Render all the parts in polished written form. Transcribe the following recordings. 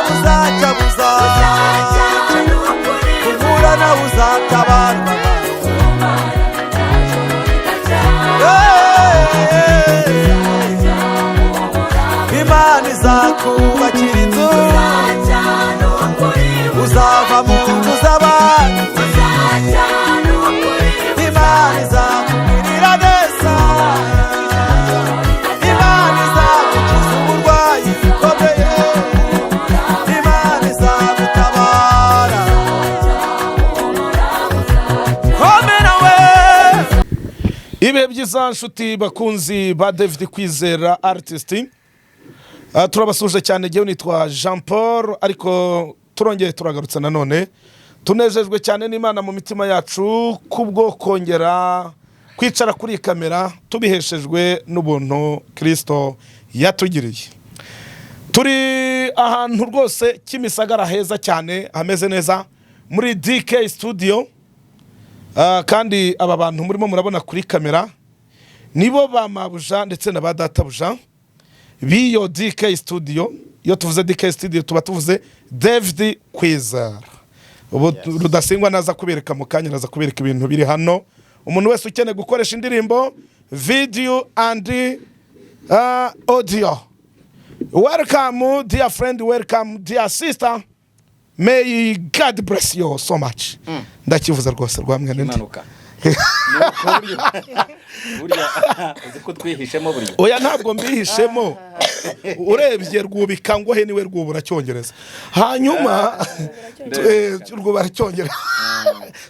buzaca kubura nawe uzatabarwa Imana izakubakira inzu uzava mu nzu z'abandi Imana izakugirira neza Imana izagukiza uburwayi bukomeye Imana izagutabara komera we ibihe byiza nshuti bakunzi ba David Kwizera artist turabasuje cyane gihe nitwa Jean Paul ariko turongeye turagarutse nanone tunejejwe cyane n'Imana mu mitima yacu kubwo kongera kwicara kuri kamera tubiheshejwe n'ubuntu Kristo yatugiriye turi ahantu rwose Kimisagara heza cyane hameze neza muri DK studio kandi aba bantu murimo murabona kuri kamera nibo bamabuja ndetse na badatabuja biyo DK studio iyo tuvuze DK studio tuba tuvuze David Kwizera ubu rudasingwa naza kubereka mu kanya naza kubereka ibintu biri hano umuntu wese ukeneye gukoresha indirimbo video and audio. Welcome dear friend, welcome dear sister, may God bless you so much. Ndakivuza rwose rwamwe nende burya uziko twihishemo burya oya ntabwo mbihishemo urebye rwubika ngo he niwe rwubura cyongereza hanyuma rwubara cyongereza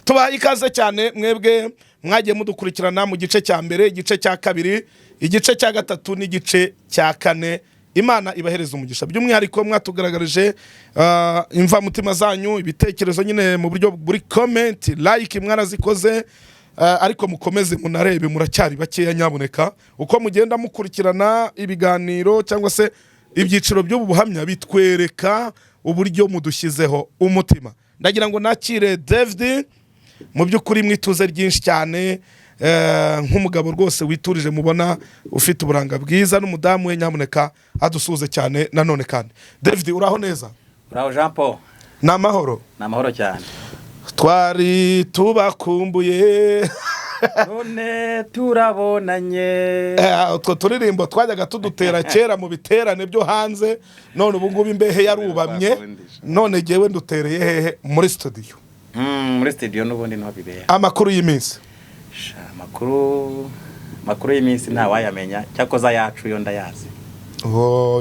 tubaye ikaze cyane mwebwe mwagiye mudukurikirana mu gice cya mbere igice cya kabiri igice cya gatatu n'igice cya kane Imana ibahereza umugisha by'umwihariko mwatugaragarije imva mutima zanyu ibitekerezo nyine mu buryo buri comment like mwarazikoze ariko mukomeze munarebe muracyari bakeya nyaboneka uko mugenda mukurikirana ibiganiro cyangwa se ibyiciro byo buhamya bitwereka uburyo mudushyizeho umutima ndagira ngo nakire David mu by'ukuri mwituze ryinshi cyane nk'umugabo rwose witurije mubona ufite uburanga bwiza n'umudamu we nyaboneka adusuze cyane nanone kandi David uraho neza uraho Jean Paul namahoro cyane twari tubakumbuye none turabonanye utwo turirimbo twajyaga tudutera kera mu biterane byo hanze none ubu ngubu imbehe yarubamye none jewe ndutereye hehe muri studio n'ubundi no bibera amakuru y'iminsi makuru y'iminsi nta wayamenya cyakoza yacu yo ndayazi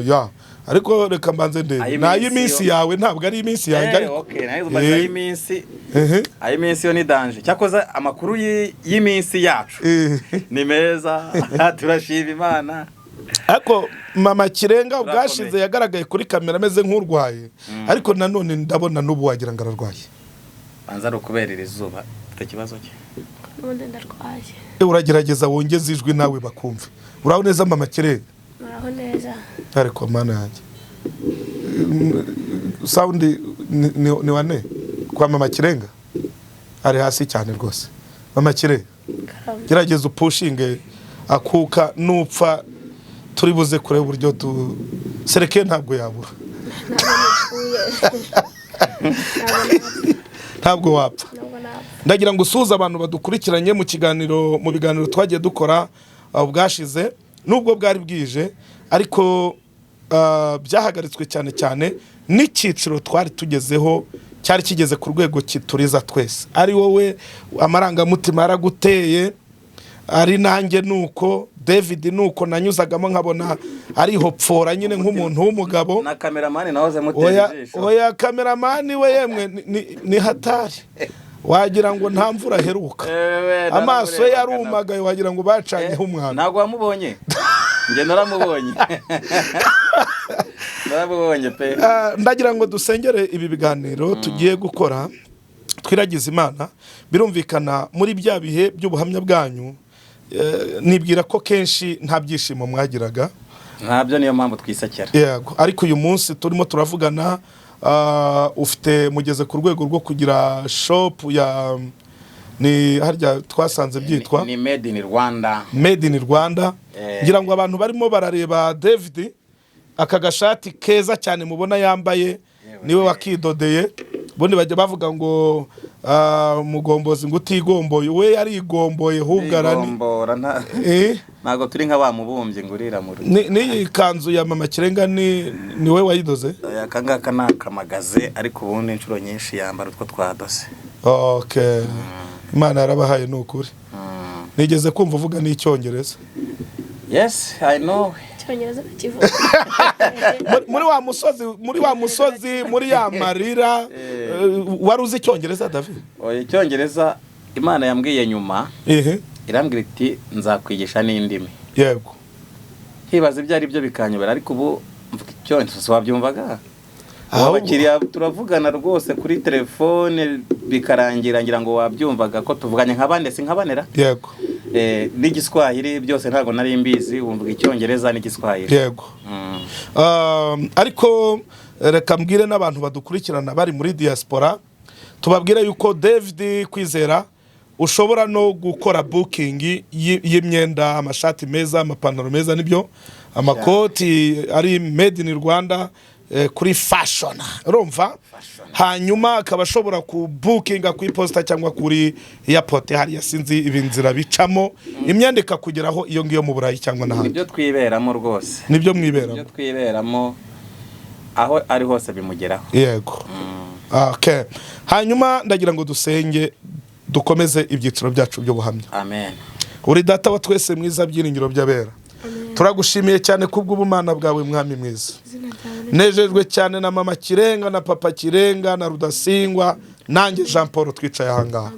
ya ariko reka mbanze ndende nayo iminsi yawe ntabwo ari iminsi yanjye ariko okay nayo baza iminsi ayi minsi yo ni danger cyakoza amakuru y'iminsi yacu ni meza turashima Imana ariko mama Kirenga ubwashize yagaragaye kuri kamera ameze nk'urwaye ariko nanone ndabona n'ubu wagira ngo ararwaye banza rukuberera izuba kibazo cye none ndarwaye uragerageza wongeze ijwi nawe bakumva uraho neza mama Kirenga uraho neza ariko mana yanjye sound ni wane kwa mama Kirenga ari hasi cyane rwose mama Kirenga gerageza upushinge akuka nupfa turi buze kure uburyo tu sereke ntabwo yabura ntabwo wapfa ndagira ngo usuze abantu badukurikiranye mu biganiro twagiye dukora ubwashize nubwo bwari bwije ariko byahagaritswe cyane n'ikiciro twari tugezeho cyari kigeze ku rwego kituriza twese ari wowe amarangamutima yaraguteye ari nanjye nuko David nuko nanyuzagamo nkabona ari hopfora nyine nk'umuntu w'umugabo na cameraman nahoze mutera ijisho oya cameraman we yemwe ni hatari wagira ngo nta mvura heruka amaso yarumagaye wagira ngo bacanyeho umwana ntago wamubonye nge naramubonye pe ndagira ngo dusengere ibi biganiro tugiye gukora twiragize Imana birumvikana muri bya bihe by'ubuhamya bwanyu nibwira ko kenshi nta byishimo mwagiraga ntabyo niyo mpamvu twisakira yego ariko uyu munsi turimo turavugana ufite mugeze ku rwego rwo kugira shop ya ni harya twasanze byitwa ni made in Rwanda. Made in Rwanda. Ngira ngo abantu barimo barareba David aka gashati keza cyane mubona yambaye niwe wakidodeye. Bundi bajya bavuga ngo mugombozi ngo utigomboye, we yari igomboye hugarani ntago turi nka wa mubumbye ngurira muri ni kanzu ya mama Kirenga ni we wayidoze. Akangaka nakamagaze ariko ubundi inshuro nyinshi yambara utwo twadose. Okay. Imana yarabahaye n'ukuri. Nigeze kumva uvuga n'icyongereza. Yes, I know. Icyongereza kivuga. muri wa musozi muri ya marira wari uzi icyongereza David? Icyongereza Imana yambwiye nyuma. Irambwira iti nzakwigisha n'indimi. Yego. Hibaza ibyo ari byo bikanyobera ariko ubu mvuga icyongereza wabyumvaga. Abakiriya turavugana rwose kuri telefone bikarangira ngira ngo wabyumvaga ko tuvuganye nk'abande si nk'abanera. Yego. N'igiswahili byose ntago nari mbizi wumvuga icyongereza n'igiswahili. Yego. Ariko reka mbwire n'abantu badukurikirana bari muri diaspora tubabwire yuko David Kwizera ushobora no gukora booking y'imyenda, amashati meza, amapantaro meza nibyo, amakoti ari made in Rwanda kuri fashion urumva. Hanyuma akaba ashobora ku bookinga ku iposta cyangwa kuri airport hari yasinzi ibinzira bicamo imyenda ikakugeraho iyo ngiyo mu Burayi cyangwa n'ahandi. Nibyo twiberamo rwose. Nibyo mwiberamo. Nibyo twiberamo aho ari hose bimugeraho. Yego. Okay. Hanyuma ndagira ngo dusenge dukomeze ibyiciro byacu byo buhamya. Amen. Uri data wa twese mwiza byiringiro by'abera. Turagushimiye cyane kubw'ubumana bwawe mwami mwiza. Nejejwe cyane na mama Kirenga na papa Kirenga na Rudasingwa nanjye Jean Paul twicaye ahangaha.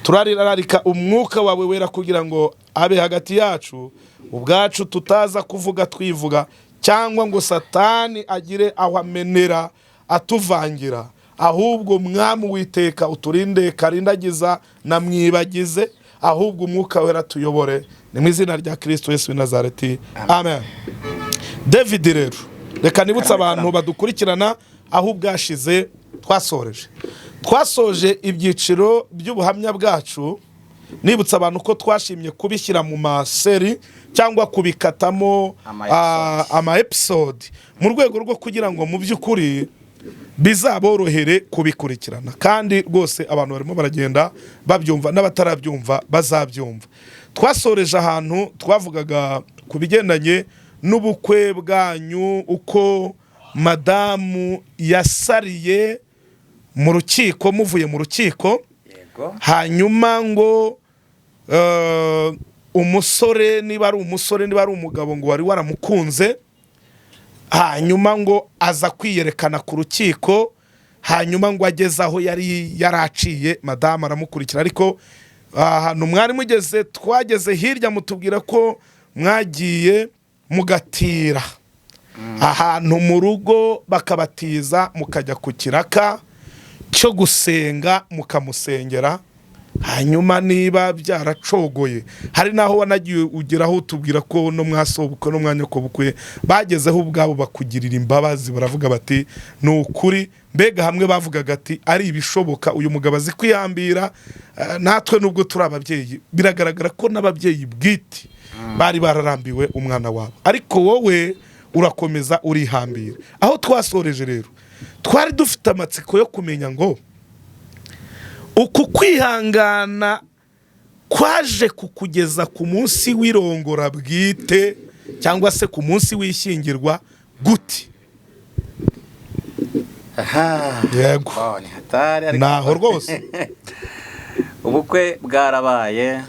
Turararika umwuka wawe wera kugira ngo abe hagati yacu ubwacu tutaza kuvuga twivuga cyangwa ngo Satani agire aho amenera atuvangira, ahubwo mwami witeka uturinde karindagiza na mwibagize, ahubwo umwuka wera tuyobore ni mu izina rya Kristo Yesu w'i Nazareti. Amen. David rero reka nibutsa abantu badukurikirana aho bwashize twasoje ibyiciro by'ubuhamya bwacu. Nibutsa abantu ko twashimye kubishyira mu maseri cyangwa kubikatamo ama episode mu rwego rwo kugira ngo mu by'ukuri bizaborohere kubikurikirana, kandi rwose abantu barimo baragenda babyumva n'abatarabyumva bazabyumva. Twasoreje ahantu twavugaga ku bigendanye n'ubukwe bwanyu, uko madamu yasariye mu rukiko muvuye mu rukiko. Hanyuma ngo umusore niba ari umusore niba ari umugabo ngo wari waramukunze, hanyuma ngo aza kwiyerekana ku rukiko, hanyuma ngo ageze aho yari yaraciye madamu aramukurikira. Ariko ahantu mwari mugeze twageze hirya mutubwira ko mwagiye mugatira ahantu mu rugo bakabatiza mukajya ku kiraka cyo gusenga mukamusengera. Hanyuma niba byaracogoye hari naho wanagiye ugeraho utubwira ko no mwasobuka no mwanya ko bukwe bagezeho ubwabo bakugirira imbabazi, baravuga bati ni ukuri. Mbega hamwe bavugaga ati ari ibishoboka uyu mugabo azi kwiyambira, natwe nubwo turi ababyeyi biragaragara ko n'ababyeyi bwite bari bararambiwe umwana wabo, ariko wowe urakomeza urihambira. Aho twasoreje rero twari dufite amatsiko yo kumenya ngo uku kwihangana kwaje kukugeza ku munsi w'irongora bwite cyangwa se ku munsi w'ishyingirwa gute? Yego. Naho rwose ubukwe bwarabaye.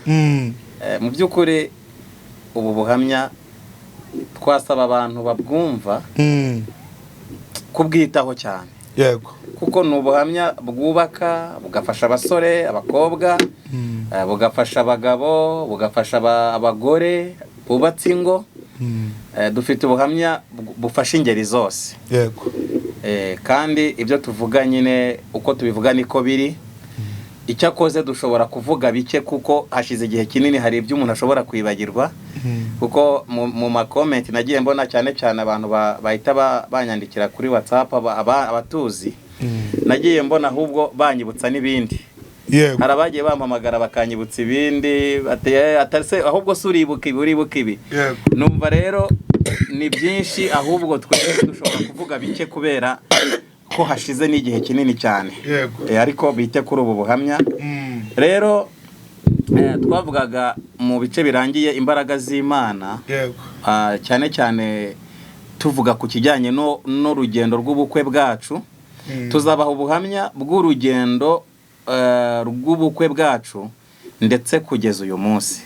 Mu by'ukuri ubu buhamya twasaba abantu babwumva kubwitaho cyane. Yego. Kuko ni ubuhamya bwubaka, bugafasha abasore abakobwa, bugafasha abagabo, bugafasha abagore bubatse ingo. Dufite ubuhamya bufasha ingeri zose. Yego. Kandi ibyo tuvuga nyine uko tubivuga niko biri. Icyakoze dushobora kuvuga bike kuko hashize igihe kinini, hari ibyo umuntu ashobora kwibagirwa. Kuko mu ma comment nagiye mbona cyane cyane abantu bahita banyandikira kuri WhatsApp abatuzi. Nagiye mbona ahubwo banyibutsa n'ibindi Yego. hari abagiye bampamagara bakanyibutsa ibindi atase ahubwo se uribuka ibi Yego. numva rero ni byinshi ahubwo twese dushobora kuvuga bike kubera ko hashize n'igihe kinini cyane. Yego. Ariko bite kuri ubu buhamya. Rero twavugaga mu bice birangiye imbaraga z'Imana. Yego. Cyane cyane tuvuga ku kijyanye n'urugendo rw'ubukwe bwacu. Tuzabaho ubuhamya bw'urugendo rw'ubukwe bwacu ndetse kugeza uyu munsi.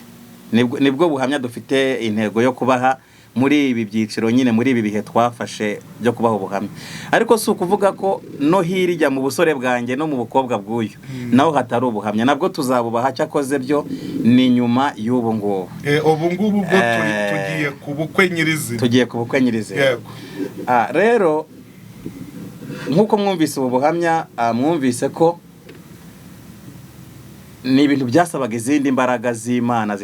Nibwo buhamya dufite intego yo kubaha muri ibi byiciro nyine muri ibi bihe twafashe byo kubaho ubuhamya. Ariko si ukuvuga ko no hirya mu busore bwanjye no mu bukobwa bw'uyu naho hatari ubuhamya, nabwo tuzabubaha cyakoze byo ni nyuma y'ubu ngubu. Ubu ngubu bwo tugiye ku bukwe nyirizina. Tugiye ku bukwe nyirizina. Yego. Rero nk'uko mwumvise ubu buhamya, mwumvise ko ni ibintu byasabaga izindi mbaraga z'Imana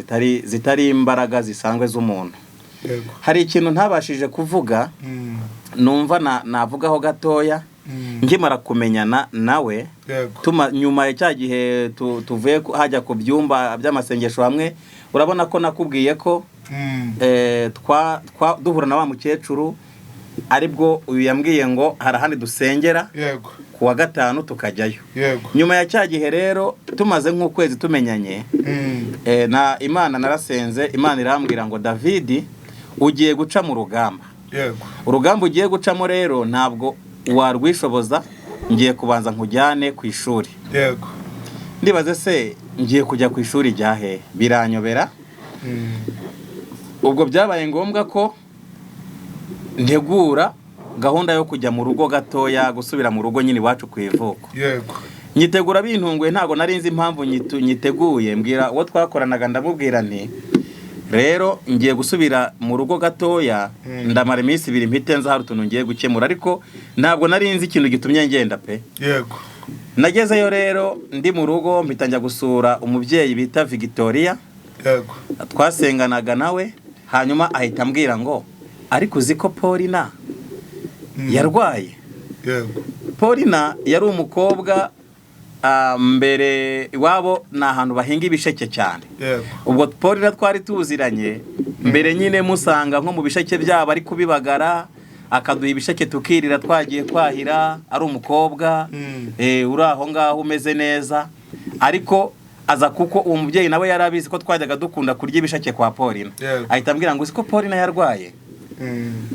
zitari imbaraga zisanzwe z'umuntu. Yego. Hari ikintu ntabashije kuvuga numva navugaho gatoya nkimara kumenyana nawe. Yego. Nyuma ya cya gihe tuvuye hajya ku byumba by'amasengesho hamwe, urabona ko nakubwiye ko duhura na wa mukecuru aribwo uyu yambwiye ngo hari ahandi dusengera. Yego. Ku wa gatanu tukajyayo. Yego. Nyuma ya cya gihe rero tumaze nk'ukwezi tumenyanye, Imana narasenze, Imana irambwira ngo David ugiye guca mu rugamba. Yego. Urugamba ugiye gucamo rero ntabwo warwishoboza, ngiye kubanza nkujyane ku ishuri. Yego. Ndibaze se ngiye kujya ku ishuri ryahe, biranyobera. Ubwo byabaye ngombwa ko ntegura gahunda yo kujya mu rugo gatoya, gusubira mu rugo nyine iwacu ku ivuko. Yego. Nyitegura bintunguye, ntago nari nzi impamvu nyiteguye. Mbwira uwo twakoranaga ndamubwira nti rero ngiye gusubira mu rugo gatoya, ndamara iminsi 2 mpite nza hari utuntu ngiye gukemura, ariko ntabwo nari nzi ikintu gitumye ngenda pe. Yego. Nagezeyo rero ndi mu rugo mpita njya gusura umubyeyi bita Victoria. Yego. Twasenganaga nawe, hanyuma ahita ambwira ngo ariko uziko Paulina yarwaye. Yego. Paulina yari umukobwa mbere iwabo ni ahantu bahinga ibisheke cyane. Yego. Ubwo Paulina twari tuziranye mbere nyine musanga nko mu bisheke byabo ari kubibagara, akaduha ibisheke tukirira twagiye kwahira, ari umukobwa uri aho ngaho umeze neza. Ariko aza kuko uwo mubyeyi nawe yarabizi ko twajyaga dukunda kurya ibisheke kwa Paulina. Ahita ambwira ngo uziko Paulina yarwaye.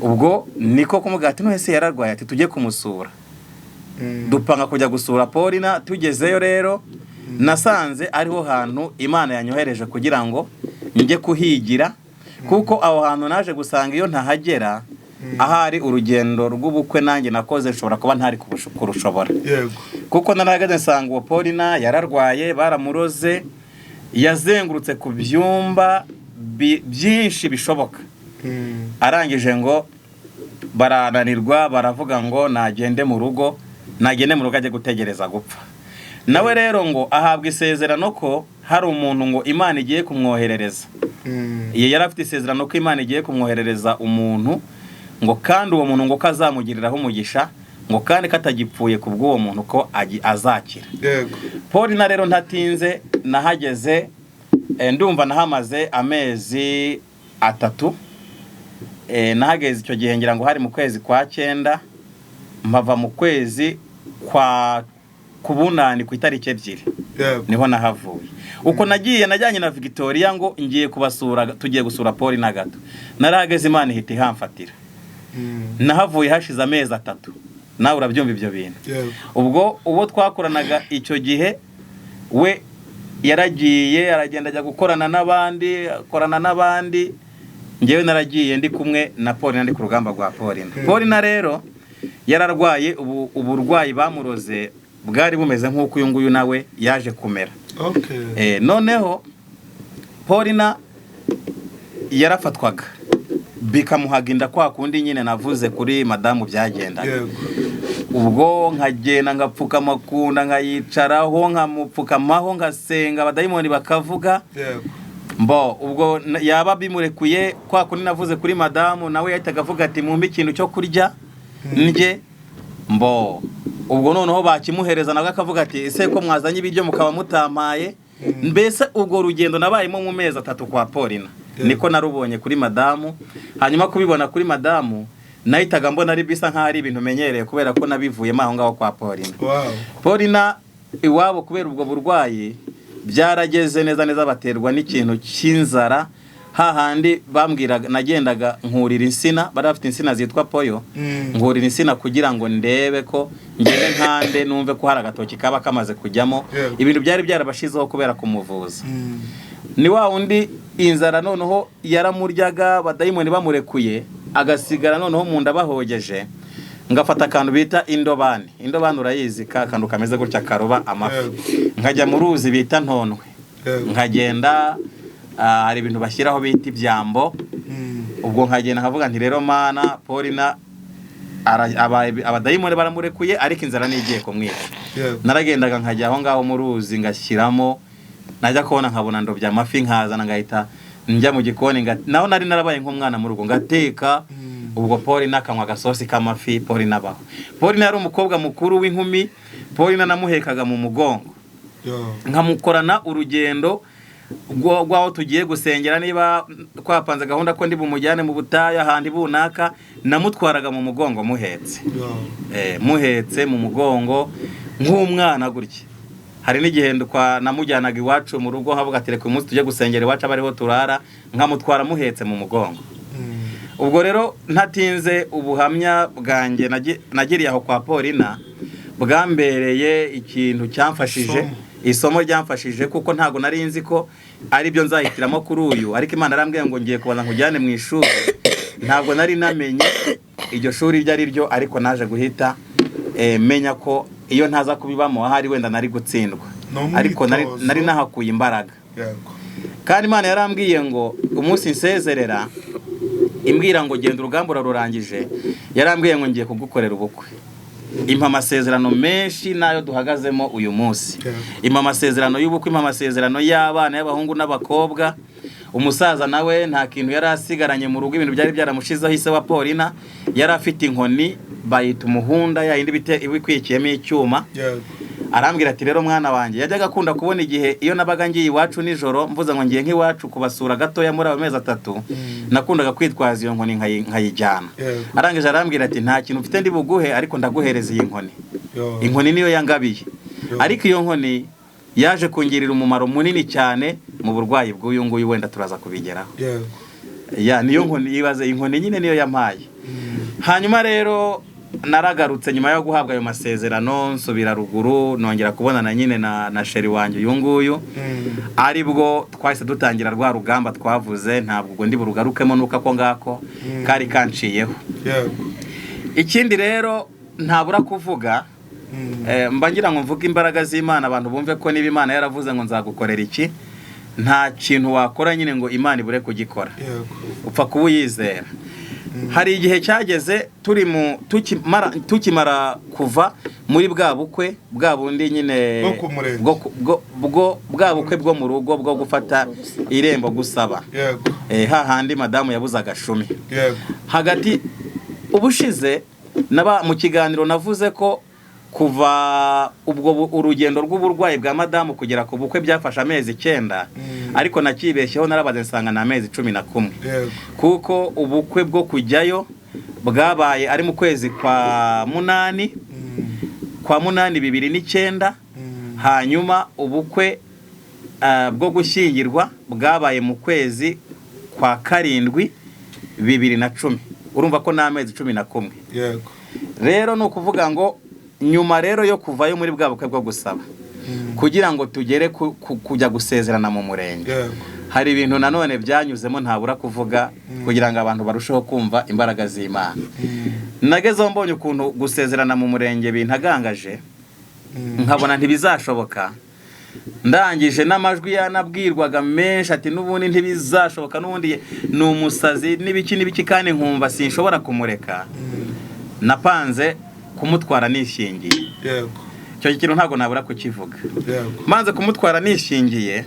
Ubwo niko kumubwira ati none se yararwaye, ati tujye kumusura. Dupanga kujya gusura Paulina. Tugezeyo rero nasanze ariho hantu Imana yanyohereje kugira ngo njye kuhigira, kuko aho hantu naje gusanga iyo ntahagera ahari urugendo rw'ubukwe nanjye nakoze nshobora kuba ntari kurushobora. Yego. Kuko narahagaze nsanga uwo Paulina yararwaye, baramuroze, yazengurutse ku byumba byinshi bishoboka. Arangije ngo barananirwa, baravuga ngo nagende mu rugo ajye gutegereza gupfa. Nawe rero ngo ahabwa isezerano ko hari umuntu ngo Imana igiye kumwoherereza. Iyo yari afite isezerano ko Imana igiye kumwoherereza umuntu, ngo kandi uwo muntu ngo kazamugiriraho umugisha, ngo kandi katagipfuye ku bw'uwo muntu ko azakira. Yego. Paulina rero ntatinze nahageze, ndumva nahamaze amezi 3. Nahageze icyo gihe ngira ngo hari mu kwezi kwa 9, mpava mu kwezi kwa kubunani ku itariki 2. Yego. Niho nahavuye. Uko najyanye na Victoria ngo ngiye kubasura, tugiye gusura Paulina gato. Narahageze Imana ihita ihamfatira. Nahavuye hashize amezi 3. Nawe urabyumva ibyo bintu. Yego. Ubwo uwo twakoranaga icyo gihe we yaragiye aragenda ajya gukorana n'abandi, ngewe naragiye ndi kumwe na Paulina, ndi ku rugamba rwa Paulina. Paulina rero yararwaye, uburwayi bamuroze bwari bumeze nk'uko uyu nguyu nawe yaje kumera. Okay. Noneho Paulina yarafatwaga bikamuhaga inda kwa kundi nyine navuze kuri madamu byagendaga. Yego. Ubwo nkagenda ngapfukama kunda, nkayicaraho nkamupfukamaho, ngasenga, abadayimoni bakavuga. Yego. Mbo ubwo yaba bimurekuye kwa kundi navuze kuri madamu, nawe yahitaga avuga ati mumpe ikintu cyo kurya ndye. Mbo ubwo noneho bakimuhereza nawe akavuga ati ese ko mwazanye ibiryo mukaba mutampaye. Mbese ubwo rugendo nabayemo mu mezi 3 kwa Paulina niko narubonye kuri madamu. Hanyuma kubibona kuri madamu nahitaga mbona ari bisa nkaho ari ibintu menyereye kubera ko nabivuyemo aho ngaho kwa Paulina. Paulina iwabo kubera ubwo burwayi byarageze neza baterwa n'ikintu cy'inzara. Hahandi bambwiraga nagendaga nkurira insina, bari bafite insina zitwa poyo, nkurira insina kugira ngo ndebe ko ngende nkande numve ko hari agatoki kaba kamaze kujyamo. Ibintu byari byarabashizeho kubera kumuvuza. Ni wa undi inzara noneho yaramuryaga, badayimoni bamurekuye agasigara noneho mu nda bahogeje. Ngafata akantu bita indobani. Indobani urayizi ka kantu kameze gutya karoba amafi. Nkajya mu ruzi bita ntonwe. Nkagenda hari ibintu bashyiraho bita ibyambo. Ubwo nkagenda nkavuga nti rero mana Paulina abadayimoni baramurekuye ariko inzara nigiye kumwica. Naragendaga nkajya aho ngaho mu ruzi ngashyiramo, najya kubona nkabona ndobya amafi nkazana ngahita njya mu gikoni naho nari narabaye nk'umwana mu rugo ngateka. Ubwo Paulina akanywa agasosi k'amafi. Paulina abaho. Paulina yari umukobwa mukuru w'inkumi. Paulina namuhekaga mu mugongo nkamukorana urugendo rwaho tugiye gusengera. Niba twapanze gahunda ko ndi bumujyane mu butayu ahandi bunaka, namutwaraga mu mugongo muhetse. Muhetse mu mugongo nk'umwana gutya. Hari n'igihe namujyanaga iwacu mu rugo havuga ati reka umunsi tujye gusengera iwacu abariho turara, nkamutwara muhetse mu mugongo. Ubwo rero ntatinze ubuhamya bwanjye nagiriye aho kwa Paulina bwambereye ikintu cyamfashije, isomo ryamfashije kuko ntago nari nzi ko ari byo nzahitiramo kuri uyu, ariko Imana yarambwiye ngo ngiye kubanza nkujyane mu ishuri. Ntabwo nari namenye iryo shuri iryo ari ryo, ariko naje guhita menya ko iyo ntaza kubibamo ahari wenda nari gutsindwa, ariko nari nahakuye imbaraga. Kandi Imana yarambwiye ngo umunsi nsezerera imbwira ngo genda urugamba rurangije, yarambwiye ngo ngiye kugukorera ubukwe. Impa amasezerano menshi nayo duhagazemo uyu munsi. Impa amasezerano y'ubukwe, impa amasezerano y'abana y'abahungu n'abakobwa. Umusaza nawe nta kintu yari asigaranye mu rugo, ibintu byari byaramushizeho. Ise wa Paulina yari afite inkoni bayita umuhunda, yayindi ibikwikiyemo icyuma. Arambwira ati rero mwana wanjye, yajyaga akunda kubona igihe iyo nabaga ngiye iwacu nijoro mvuze ngo ngiye nk'iwacu kubasura gatoya muri amezi 3, nakundaga kwitwaza iyo nkoni nkayijyana. Arangije arambwira ati nta kintu mfite ndi buguhe, ariko ndaguhereza iyi nkoni. Inkoni niyo yangabiye. Ariko iyo nkoni yaje kungirira umumaro munini cyane mu burwayi bw'uyu nguyu, wenda turaza kubigeraho. Niyo nkoni, ibaze inkoni nyine niyo yampaye. Hanyuma rero naragarutse nyuma yo guhabwa ayo masezerano, nsubira ruguru nongera kubonana nyine na sheri wanjye uyu nguyu. Aribwo twahise dutangira rwa rugamba twavuze, ntabwo ndi burugarukemo nuko ako ngako kari kanciyeho. Ikindi rero ntabura kuvuga, mba ngira ngo mvuge imbaraga z'Imana, abantu bumve ko niba Imana yaravuze ngo nzagukorera iki, nta kintu wakora nyine ngo Imana ibure kugikora. Upfa kuba uyizera. Hari igihe cyageze tukimara kuva muri bwa bukwe bwa bundi nyine bwa bukwe bwo mu rugo bwo gufata irembo gusaba. Hahandi madamu yabuze agashumi. Hagati ubushize mu kiganiro navuze ko kuva ubwo urugendo rw'uburwayi bwa madamu kugera ku bukwe byafashe amezi 9, ariko nakibeshyeho narabaze nsanga na amezi 11. Kuko ubukwe bwo kujyayo bwabaye ari mu kwezi kwa munani 2009. Hanyuma ubukwe bwo gushyingirwa bwabaye mu kwezi kwa 7 2010. Urumva ko na amezi 11. Rero no kuvuga ngo nyuma rero yo kuvayo muri bwa bukwe bwo gusaba kugira ngo tugere kujya gusezerana mu murenge, hari ibintu nanone byanyuzemo ntabura kuvuga kugira ngo abantu barusheho kumva imbaraga z'Imana. Nagezeho mbonye ukuntu gusezerana mu murenge bintagangaje, nkabona ntibizashoboka. Ndangije n'amajwi yanabwirwaga menshi ati n'ubundi ntibizashoboka, n'ubundi ni umusazi n'ibiki kandi nkumva sinshobora kumureka. Napanze kumutwara nishingiye. Icyo kintu ntago nabura kukivuga. Manze kumutwara nishingiye,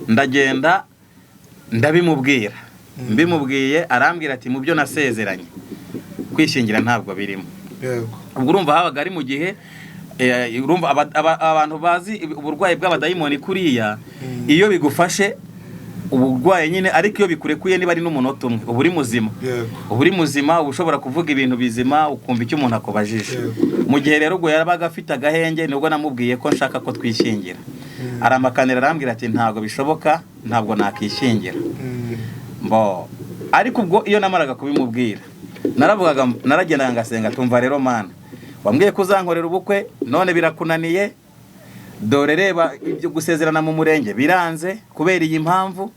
ndagenda ndabimubwira. Mbimubwiye arambwira ati mu byo nasezeranye kwishingira ntabwo birimo. Ubwo urumva habaga ari mu gihe urumva abantu bazi uburwayi bw'abadayimoni kuriya iyo bigufashe uburwayi nyine ariko iyo bikurekuye niba ari n'umunota umwe uba uri muzima uba uri muzima uba ushobora kuvuga ibintu bizima ukumva icyo umuntu akubajije mu gihe rero ubwo yarabaga afite agahenge nibwo namubwiye ko nshaka ko twishingira aramakanira arambwira ati ntabwo bishoboka ntabwo nakishingira ariko ubwo iyo namaraga kubimubwira naragendaga ngasenga tumva rero mana wambwiye ko uzankorera ubukwe none birakunaniye dore reba ibyo gusezerana mu murenge biranze kubera iyi mpamvu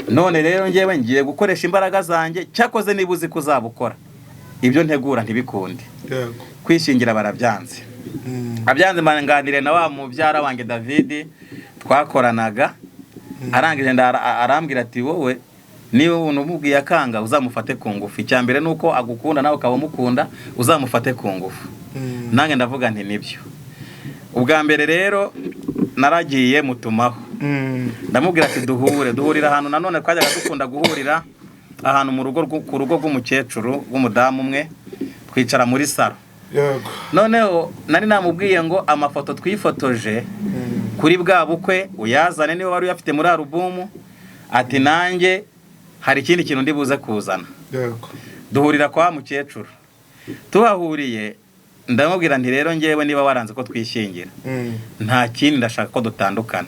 none rero ngewe ngiye gukoresha imbaraga zanjye cyakoze niba uzi ko uzabukora ibyo ntegura ntibikunde kwishingira barabyanze abyanze manganire na wa mubyara wanjye David twakoranaga arangije arambwira ati wowe niba unumubwiye akanga uzamufate ku ngufu icyambere nuko agukunda nawe ukaba umukunda uzamufate ku ngufu nange ndavuga nti nibyo ubwa mbere rero naragiye mutumaho ndamubwira ati duhurira ahantu nanone twajyaga dukunda guhurira ahantu mu rugo ku rugo rw'umukecuru w'umudamu umwe twicara muri salo noneho nari namubwiye ngo amafoto twifotoje kuri bwa bukwe uyazane niba wari uyafite muri alubumu ati nanjye hari ikindi kintu ndi buze kuzana duhurira kwa mukecuru tuhahuriye ndamubwira nti rero ngewe niba waranze ko twishingira nta kindi ndashaka ko dutandukana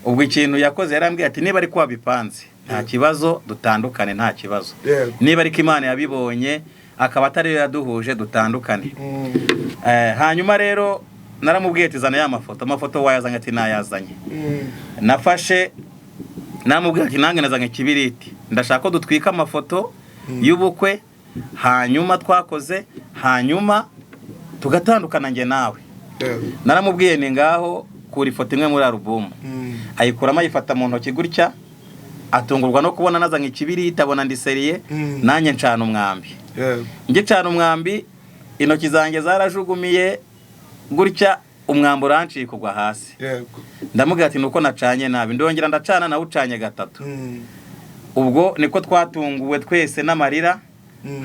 ubwo ikintu yakoze yarambwiye ati niba ari ko wabipanze nta kibazo dutandukane nta kibazo niba ariko Imana yabibonye akaba atari yo yaduhuje dutandukane hanyuma rero naramubwiye ati zana ya amafoto wayazanye ati nayazanye nafashe namubwira ati nange nazanye kibiriti ndashaka ko dutwika amafoto y'ubukwe hanyuma twakoze hanyuma tugatandukana nge nawe naramubwiye ni ngaho kuri ifoto imwe muri alubumu ayikuramo ayifata mu ntoki gutya atungurwa no kubona nazanye ikibiriti abona ndiseriye nanjye ncana umwambi nge cana umwambi intoki zanjye zarajugumiye gutya umwambi uranciye kugwa hasi ndamubwira ati nuko nacanye nabi ndongera ndacana nawe ucanye gatatu ubwo niko twatunguwe twese n'amarira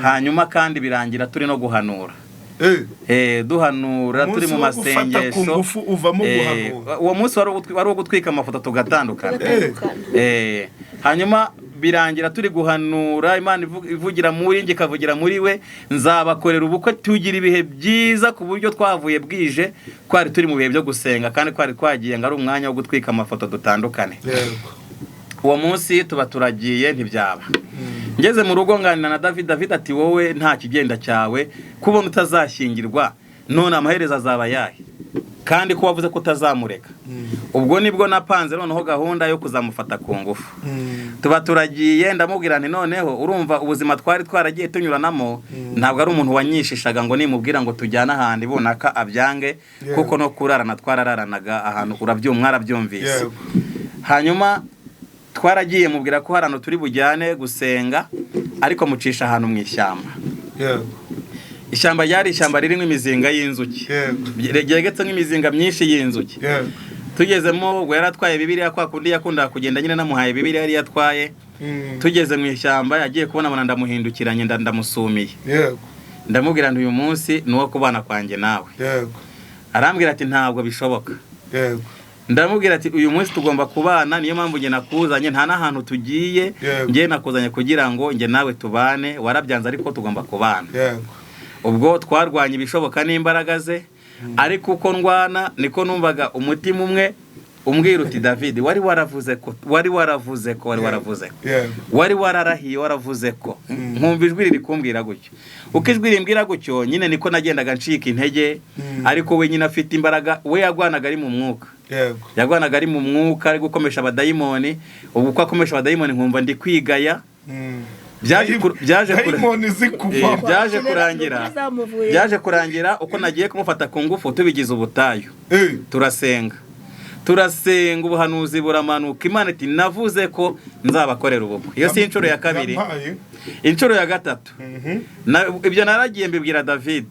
hanyuma kandi birangira turi no guhanura duhanura turi mu masengesho uwo munsi wari uwo gutwika amafoto tugatandukana hanyuma birangira turi guhanura Imana ivugira muri nge ikavugira muri we nzabakorera ubukwe tugira ibihe byiza ku buryo twavuye bwije twari turi mu bihe byo gusenga kandi twari twagiye ngo ari umwanya wo gutwika amafoto dutandukane uwo munsi tuba turagiye ntibyaba ngeze mu rugo nganira na David ati wowe nta kigenda cyawe kubona utazashyingirwa none amaherezo azaba yahe kandi ko wavuze ko utazamureka ubwo nibwo napanze noneho gahunda yo kuzamufata ku ngufu tuba turagiye ndamubwira nti noneho urumva ubuzima twari twaragiye tunyuranamo ntabwo ari umuntu wanyishishaga ngo nimubwira ngo tujyana ahandi bunaka abyange kuko no kurarana twarararanaga ahantu mwarabyumvise hanyuma twaragiye mubwira ko harano turi bujyane gusenga ariko mucisha ahantu mu ishyamba ishyamba ryari ishyamba ririmo imizinga y'inzuki ryegetse nk'imizinga myinshi y'inzuki tugezemo ubwo yaratwaye Bibiliya kwa kundi yakunda kugenda nyine namuhaye Bibiliya yari yatwaye tugeze mu ishyamba yagiye kubona abana ndamuhindukiranye ndamusumiye ndamubwira nti uyu munsi nuwo kubana kwanjye nawe arambwira ati ntabwo bishoboka ndamubwira ati uyu munsi tugomba kubana niyo mpamvu nge nakuzanye nta n'ahantu tugiye nge nakuzanye kugira ngo nge nawe tubane warabyanze ariko tugomba kubana ubwo twarwanye ibishoboka n'imbaraga ze ariko uko ndwana niko numvaga umutima umwe umbwira uti David wari waravuze ko wari wararahiye waravuze ko nkumva ijwi riri kumbwira gutyo uko ijwi rimbwira gutyo nyine niko nagendaga ncika intege ariko we nyine afite imbaraga we yagwanaga ari mu mwuka yagwanaga ari mu mwuka ari gukomesha abadayimoni ubwo ko akomesha abadayimoni nkumva ndi kwigaya byaje kurangira uko nagiye kumufata ku ngufu tubigize ubutayu turasenga ubuhanuzi buramanuka Imana iti navuze ko nzabakorera ubukwe iyo si inshuro ya kabiri inshuro ya gatatu ibyo naragiye mbibwira David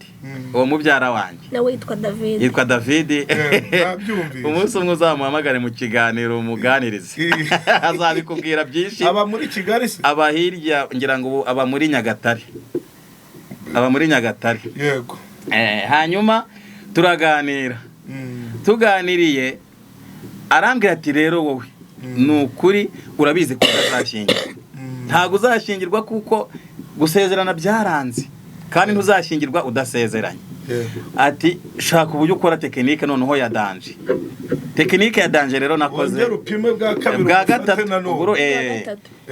uwo mubyara wanjye nawe yitwa David umunsi umwe uzamuhamagare mu kiganiro umuganirize azabikubwira byinshi aba muri Kigali aba hirya ngira ngo aba muri Nyagatare yego hanyuma turaganira tuganiriye arambwira ati rero wowe ni ukuri urabizi ko utazashyingirwa ntabwo uzashyingirwa kuko gusezerana byaranze kandi ntuzashyingirwa udasezeranye ati shaka uburyo ukora tekinike noneho ya danje tekinike ya danje rero nakoze bwa gatatu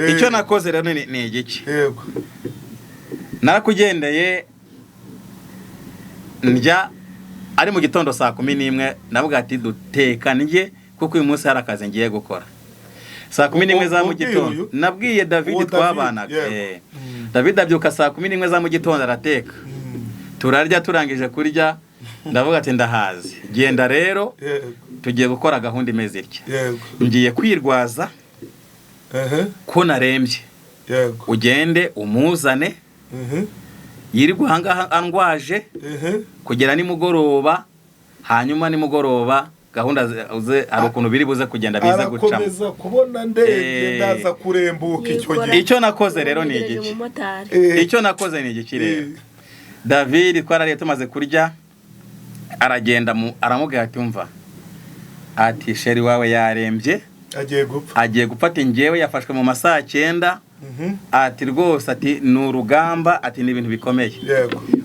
icyo nakoze rero ni igiki narakugendeye njya ari mu gitondo saa 11 navuga ati duteka njye kuko uyu munsi hari akazi ngiye gukora saa 11 za mu gitondo nabwiye David twabanaga David abyuka saa 11 za mu gitondo arateka turarya turangije kurya ndavuga ati ndahazi genda rero tugiye gukora gahunda imeze itya ngiye kwirwaza ko narembye ugende umuzane yirirwa hangaha andwaje kugera nimugoroba hanyuma nimugoroba gahunda uze ari ukuntu biri buze kugenda bize gucamo arakomeza kubona ndende ndaza kurembuka icyo nakoze rero ni igiki icyo nakoze ni igiki rero David twarariye tumaze kurya aragenda aramubwira ati umva ati sheri wawe yarembye agiye gupfa njyewe yafashwe mu masaha 9 ati rwose ati n'urugamba ati ni ibintu bikomeye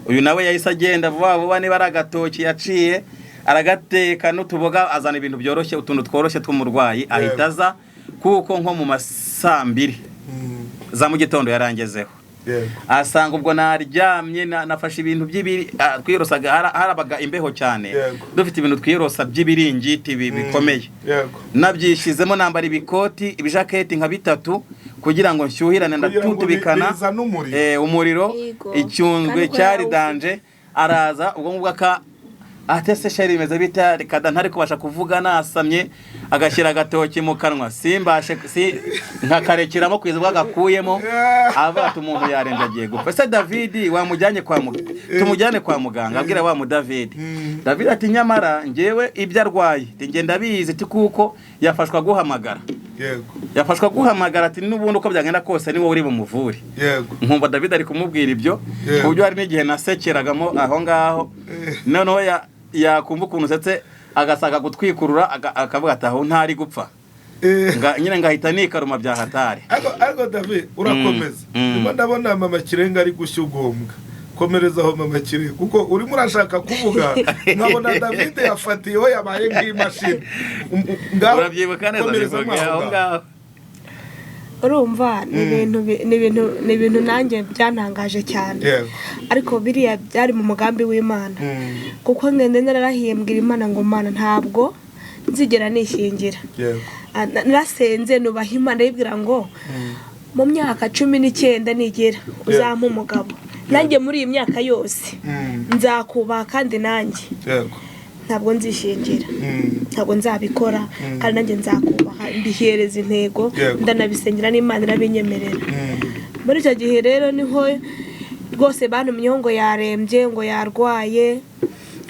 uyu nawe yahise agenda vuba niba ari agatoki yaciye aragateka n'utuboga azana ibintu byoroshye utuntu tworoshye tw'umurwayi ahita aza kuko nko mu masaa 2 za mu gitondo yarangezeho asanga ubwo naryamye nafashe ibintu by'ibiri twirosaga harabaga imbeho cyane dufite ibintu twirosa by'ibiringiti bikomeye nabyishizemo nambara ibikoti ibijaketi nka 3 kugira ngo nshyuhirane ndatutubikana umuriro icyunzwe cyari danje araza ubwo ngubwo atese sheri imeze bita rikada ntari kubasha kuvuga nasamye agashyira agatoki mu kanwa simbashe nkakarekiramo kwizwa gakuyemo abata umuntu yarembye agiye gupfa se David wamujyanye tumujyane kwa muganga abwira wa mu David ati nyamara ngewe ibyo arwaye ngenda bizi ati kuko yafashwa guhamagara yafashwa guhamagara ati n'ubundi uko byagenda kose ni wowe uri bumuvure nkumva David ari kumubwira ibyo kubyo hari n'igihe nasekeragamo aho ngaho noneho yakumva ukuntu setse agasaga gutwikurura akavuga ati aho ntari gupfa nyine ngahita nikaruma bya hatari ariko David urakomeza niba ndabona mama Kirenga ari gushyugombwa komereza aho mama Kirenga kuko urimo urashaka kuvuga nkabona David yafatiyeho yabaye nk'imashini urabyibuka neza aho ngaho urumva ni ibintu nanjye byantangaje cyane ariko biriya byari mu mugambi w'Imana kuko ngende narahiye mbwira Imana ngo Mana ntabwo nzigera nishingira narasenze nubaha Imana yibwira ngo mu myaka 19 nigera uzampa umugabo nanjye muri iyi myaka yose nzakubaha kandi nanjye ntabwo nzishingira ntabwo nzabikora kandi nanjye nzakubaha mbihereza intego ndanabisengera n'Imana irabinyemerera muri icyo gihe rero niho rwose bantumyeho ngo yarembye ngo yarwaye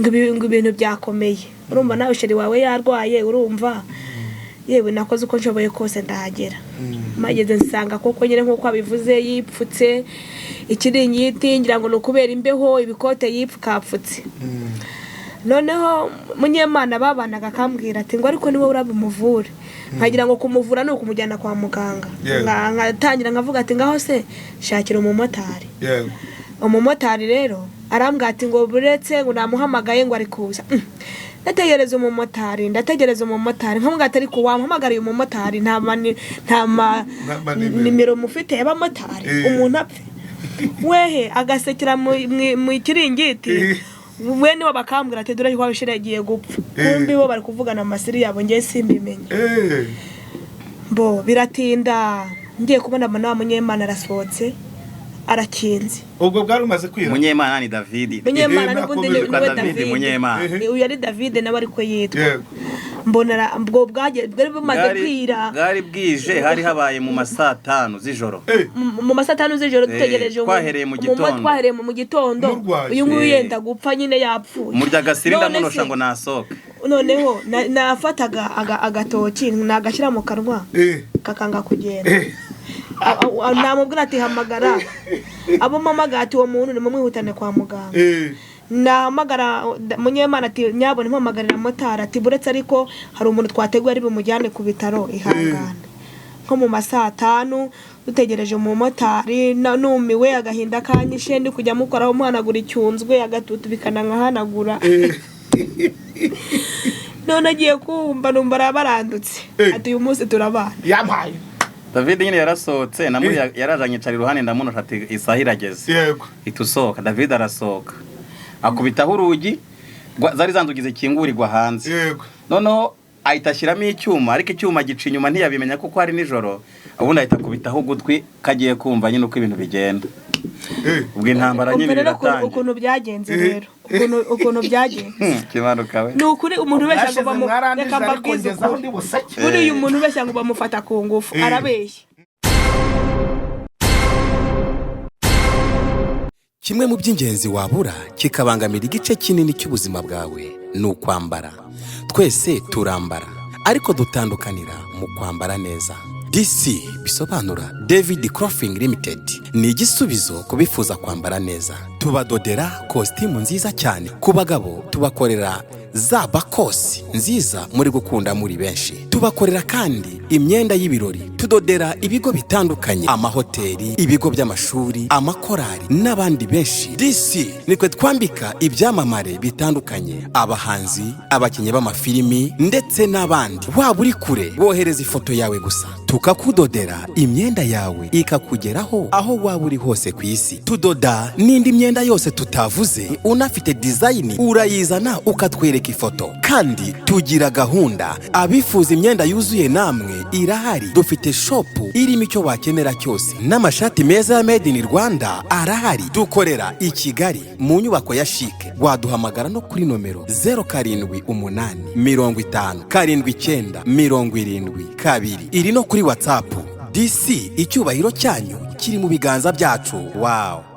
ngo ibintu byakomeye urumva nawe sheri wawe yarwaye urumva yewe nakoze uko nshoboye kose ndahagera mageze nsanga koko nyine nkuko abivuze yipfutse ikiringiti ngira ngo nukubera imbeho ibikote yipfukapfutse noneho munyemana babanaga akambwira ati ngo ariko niwe urabimuvure nkagira ngo kumuvura no kumujyana kwa muganga ngatangira ngavuga ati ngaho se shakira umumotari umumotari rero arambwira ati ngo buretse ngo namuhamagaye ngo ari kuza ndategereza umumotari nkavuga ati ariko wamuhamagariye umumotari nta nimero mufite y'abamotari umuntu apfe wehe agasekera mu kiringiti wene wabakambwira ati dore ko bishira igiye gupfa kumbi bo bari kuvugana amasiri yabo ngiye simbimenye bo biratinda ngiye kubona mama Munyemana arasohotse arakinze ubwo bwari umaze kwira Munyemana ni David Munyemana n'ubundi ni David Munyemana uyu yari David nawe ariko yitwa mbonera ubwo bwari bumaze kwira bwari bwije hari habaye mu masaa 5 z'ijoro mu masaa 5 z'ijoro dutegereje twahereye mu gitondo uyu nguyu yenda gupfa nyine yapfuye umurya gasirinda munosha ngo nasoka noneho nafataga agatoki nagashyira mu kanwa kakanga kugenda namubwira ati hamagara abo mama gati uwo muntu ni mumwihutane kwa muganga nahamagara Munyemana ati nyabone mpamagarira motari ati buretse ariko hari umuntu twateguye ari bumujyane ku bitaro ihangane nko mu masaa 5 dutegereje mu motari numiwe agahinda kanyishe ndi kujya mukoraho umuhanagura icyunzwe agatutubikana nkahanagura none agiye kumva numva arabarandutse ati uyu munsi turabana yampaye David nyine yarasohotse na muri yarajanye cari ruhane ndamunosha ati isaha irageze yego itusohoka David arasohoka akubitaho urugi zari zanzugize kingurirwa hanze yego noneho ahitashyiramo icyuma ariko icyuma gica inyuma ntiyabimenya kuko hari nijoro ubundi ahita kubitaho ugutwi kagiye kumva nyine uko ibintu bigenda ubwo intambara nyine biratangiye ukuntu byagenze rero ukuntu byagenze kimanuka we ni ukuri umuntu wese ngo bamureka mbabwize kuri uyu muntu wese ngo bamufata ku ngufu arabeshya. Kimwe mu by'ingenzi wabura kikabangamira igice kinini cy'ubuzima bwawe ni ukwambara. Twese turambara ariko dutandukanira mu kwambara neza. DC bisobanura David Clothing Limited ni igisubizo kubifuza kwambara neza. Tubadodera costume nziza cyane ku bagabo, tubakorera za bakosi nziza muri gukunda muri benshi. Tubakorera kandi imyenda y'ibirori, tudodera ibigo bitandukanye, amahoteli, ibigo by'amashuri, amakorari n'abandi benshi. DC nitwe twambika ibyamamare bitandukanye, abahanzi, abakinnyi b'amafilimi ndetse n'abandi. Waba uri kure bohereza ifoto yawe gusa tukakudodera imyenda yawe ikakugeraho aho waba uri hose ku isi. Tudoda n'indi myenda yose tutavuze, unafite design urayizana ukatwereka ifoto. Kandi tugira gahunda, abifuza imyenda yuzuye namwe irahari. Dufite shop irimo icyo wakenera cyose, n'amashati meza ya made in Rwanda arahari. Dukorera i Kigali mu nyubako ya Chic. Waduhamagara no kuri nomero 078 50 79 72. Iri no kuri WhatsApp. DC icyubahiro cyanyu kiri mu biganza byacu. Wow.